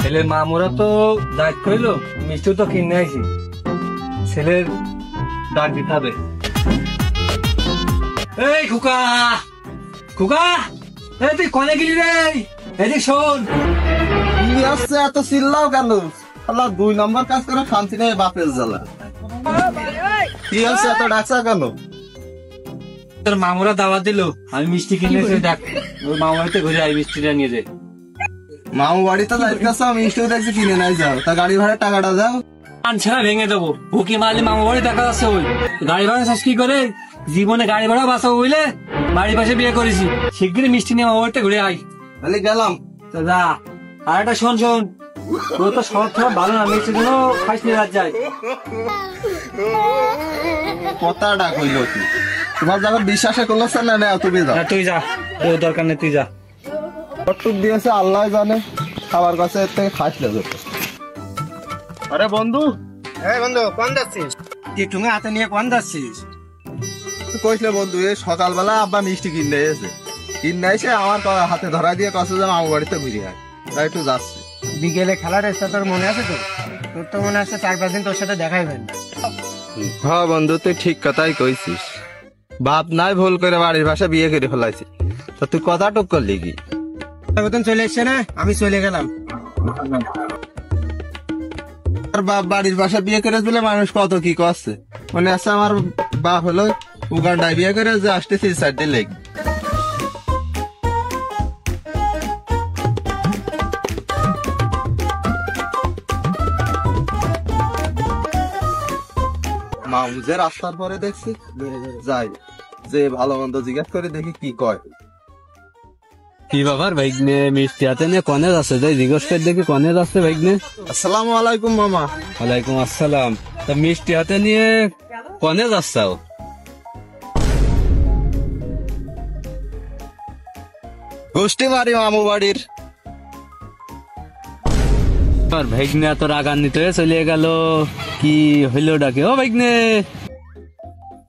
ছেলের মামুরা তো দায়িত্ব কইলো, মিষ্টি তো কিনে আইছি, ছেলের ডাক দিতে হবে। এই খুকা, খুকা, এই তুই কনে গেলি রে? এদিক শোন। কি আসছে এত চিল্লাও কেন? আল্লাহ 2 নম্বর কাজ করে শান্তি নেই বাপের জ্বালা। কি আছে এত ডাকছা কেন? তোর মামুরা দাওয়াত দিল, আমি মিষ্টি কিনে এসে ডাক, ওই মামু বাড়িতে ঘুরে আই, মিষ্টিটা নিয়ে যাই। মামু বাড়িতে যাইতেছ, মিষ্টি দেখছি কিনে নাই যাও, তা গাড়ি ভাড়া টাকাটা যাও। ছাড়া ভেঙে দেবো, বুকি মারলে মামু বাড়ি দেখা যাচ্ছে, ওই গাড়ি ভাড়া চাষ কি করে? জীবনে গাড়ি ভাড়া বাঁচাবো বুঝলে, বাড়ির পাশে বিয়ে করেছি, শিগগিরই মিষ্টি নিয়ে মামু বাড়িতে ঘুরে আই। তাহলে গেলাম। তো যা। আর একটা শোন শোন, তোর তো সব সময় ভালো না, মিষ্টির জন্য খাইস নিয়ে রাত যায়। কথাটা কইল তুই, তোমার যখন বিশ্বাসে করলো না না, তুমি যাও। তুই যা, তোর দরকার নেই, তুই যা। কটুক দিয়েছে আল্লাহ জানে, খাবার কাছে এর থেকে খাইস লেগে। আরে বন্ধু, এই বন্ধু কোন যাচ্ছিস? তুমি হাতে নিয়ে কোন যাচ্ছিস? তুই কইসলে বন্ধু, এই সকালবেলা আব্বা মিষ্টি কিনে এসে এসে আমার হাতে ধরা দিয়ে কাছে যাও, আমার বাড়িতে ঘুরে আয়, তাই একটু যাচ্ছি। বিকেলে খেলার এসে তোর মনে আছে তো? তোর তো মনে আছে 4-5 দিন তোর সাথে দেখাই হয় না। হ্যাঁ বন্ধু, তুই ঠিক কথাই কইছিস, বাপ নাই ভুল করে বাড়ির ভাষা বিয়ে করে ফেলাইছি। তা তুই কথা টুক করলি কি? বেতন চলে এসছে না, আমি চলে গেলাম। আর বাপ বাড়ির ভাষা বিয়ে করে দিলে মানুষ কত কি করছে, মনে আছে আমার বাপ হলো উগান্ডায় বিয়ে করে যে আসতেছি 4 দিন লেগে। মামুজের রাস্তার পরে দেখছি যাই, যে ভালো মন্দ জিজ্ঞেস করে দেখি কি কয়। কি ব্যাপার ভাইগনে, মিষ্টি হাতে নিয়ে কনে যাচ্ছে? যাই জিজ্ঞেস করে দেখি কনে যাচ্ছে ভাইগনে। আসসালামু আলাইকুম মামা। ওয়ালাইকুম আসসালাম। তা মিষ্টি হাতে নিয়ে কনে যাচ্ছাও? গোষ্ঠী মারি মামু বাড়ির। ভাইগনে এত রাগান্বিত হয়ে চলে গেল, কি হইলো ডাকে? ও ভাইগনে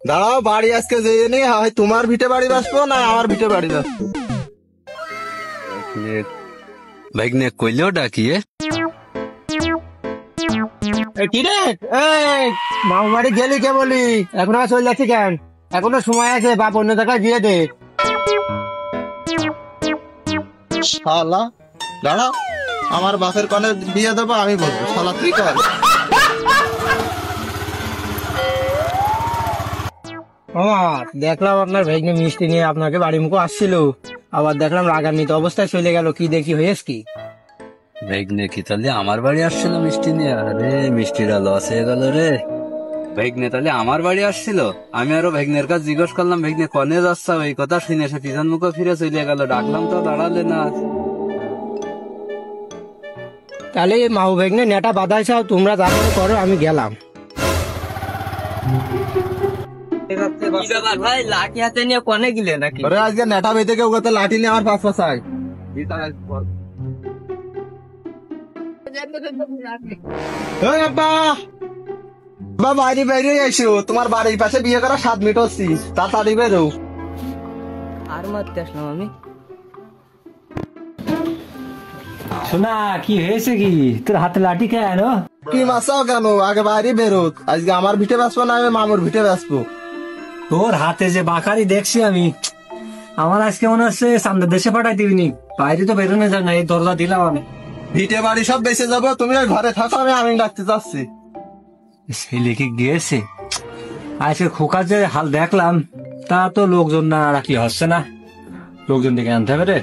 দাঁড়াও, বাড়ি আজকে যেয়ে নেই, হয় তোমার ভিটে বাড়ি বাসবো না আমার ভিটে বাড়ি বাসবো। ভাইগনে কইলেও ডাকি। কি রে, এই মামু বাড়ি গেলি কে বলি, এখন আর চলে যাচ্ছি কেন? এখনো সময় আছে, বাপ অন্য জায়গায় দিয়ে দে। শালা দাঁড়াও, আমার বাপের কনে বিয়ে দেবো আমি বলবো, শালা তুই কর। দেখলাম আপনার ভাইগনে মিষ্টি নিয়ে আপনাকে বাড়ি মুখো আসছিল, আবার দেখলাম রাগান্বিত অবস্থায় চলে গেল, কি দেখি হয়েছে কি? ভাইগনে কি তাহলে আমার বাড়ি আসছিল মিষ্টি নিয়ে? আরে মিষ্টিটা লস হয়ে গেল রে। ভাইগনে তাহলে আমার বাড়ি আসছিল, আমি আরো ভাইগনের কাছে জিজ্ঞেস করলাম ভাইগনে কনে যাচ্ছ, এই কথা শুনে সে পিছন মুখে ফিরে চলে গেল, ডাকলাম তো দাঁড়ালে না। তাহলে মামু ভাইগনে নেটা বাঁধাইছাও, তোমরা যা করো, আমি গেলাম। ভাই লাঠি হাতে নিয়ে কনে গেলে নাকি? ওরে আজকে নেটা বেঁধে কেউ কথা লাঠি নিয়ে আমার পাঁচ পাশায়। বাইরে বাইরে এসো, তোমার বাড়ির পাশে বিয়ে করা 7 মিনিট হচ্ছি, তাড়াতাড়ি বেরো। আর মারতে আসলাম আমি। শোনা কি হয়েছে, কি তোর হাতে লাঠি কেন? কি মাসাও কেন, আগে বাইরে বেরো, আজকে আমার ভিটে বাসবো না আমি মামুর ভিটে বাসবো। তোর হাতে যে বাকারি দেখছি আমি, আমার আজকে মনে হচ্ছে সামনের দেশে পাঠাই দিবিনি, বাইরে তো বেরোনো যায় না, এই দরজা দিলাম আমি। ভিটে বাড়ি সব বেঁচে যাবো, তুমি ওই ঘরে থাকো, আমি আমিন ডাকতে যাচ্ছি। ছেলে কি গিয়েছে? আজকে খোকার যে হাল দেখলাম, তা তো লোকজন না রাখলে হচ্ছে না, লোকজন ডেকে আনতে হবে রে।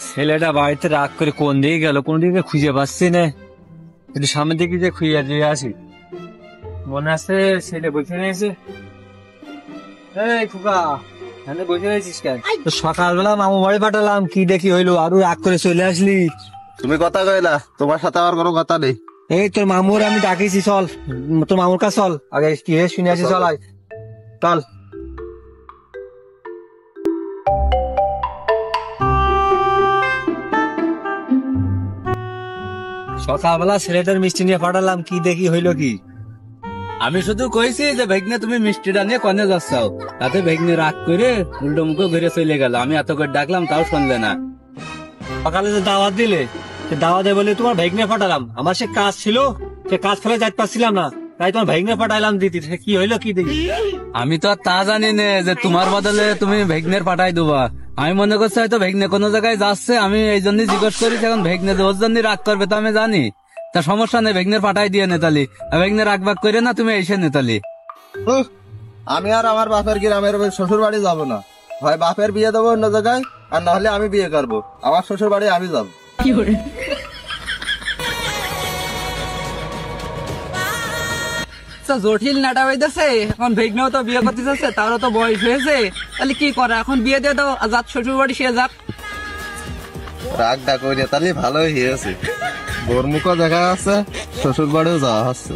ছেলেটা বাড়িতে রাগ করে কোন দিকে গেল, কোন দিকে খুঁজে পাচ্ছি না, একটু সামনের দিকে যে খুঁজে দিয়ে আসি। মনে আছে ছেলে বসে রয়েছে। এই খোকা, এখানে বসে রয়েছিস কেন? সকালবেলা মামু বাড়ি পাঠালাম, কি দেখি হইলো, আরো রাগ করে চলে আসলি। তুমি কথা কইলা, তোমার সাথে আমার কোনো কথা নেই। এই তোর মামুর আমি ডাকিছি, চল তোর মামুর কাছে চল, আগে কি শুনে আসি, চল আয় চল। সকালবেলা ছেলেটার মিষ্টি নিয়ে পাঠালাম, কি দেখি হইলো কি? আমি শুধু কইছি যে ভাইগনে তুমি মিষ্টিটা নিয়ে কনে যাচ্ছাও, তাতে ভাইগনে রাগ করে উল্টো মুখে ঘুরে চলে গেল, আমি এত করে ডাকলাম তাও শুনলে না। সকালে যে দাওয়াত দিলে, দাওয়া দেয় বলে তোমার ভাইগনে পাঠালাম, আমার সে কাজ ছিল, সে কাজ ফেলে যাইতে পারছিলাম না, তাই তোমার ভাইগনে পাঠাইলাম দিদি। সে কি হইলো কি দেখি? আমি তো আর তা জানি না যে তোমার বদলে তুমি ভেগনের পাঠাই দেবা। আমি মনে করছি হয়তো ভেগনে কোনো জায়গায় যাচ্ছে, আমি এই জন্য জিজ্ঞেস করি। এখন ভেগনে যে ওর জন্য রাগ করবে তা আমি জানি, তা সমস্যা নেই, ভেগনের পাঠাই দিয়ে নেতালি। ভেগনে রাগ বাগ করে না, তুমি এসে নেতালি। উহ, আমি আর আমার বাপের গ্রামের শ্বশুর বাড়ি যাবো না। হয় বাপের বিয়ে দেবো অন্য জায়গায়, আর নাহলে আমি বিয়ে করবো। আমার শ্বশুর বাড়ি আমি যাবো। জটিল নাটা হইতেছে, এখন ভেগনাও তো বিয়ে করতে যাচ্ছে, তারও তো বয়স হয়েছে, তাহলে কি করা? এখন বিয়ে দিয়ে দাও, আর যাক শ্বশুর বাড়ি সে যাক। রাগ ডাক তাহলে ভালোই হয়েছে। বোর মুখও দেখা যাচ্ছে, শ্বশুর বাড়িও যাওয়া হচ্ছে।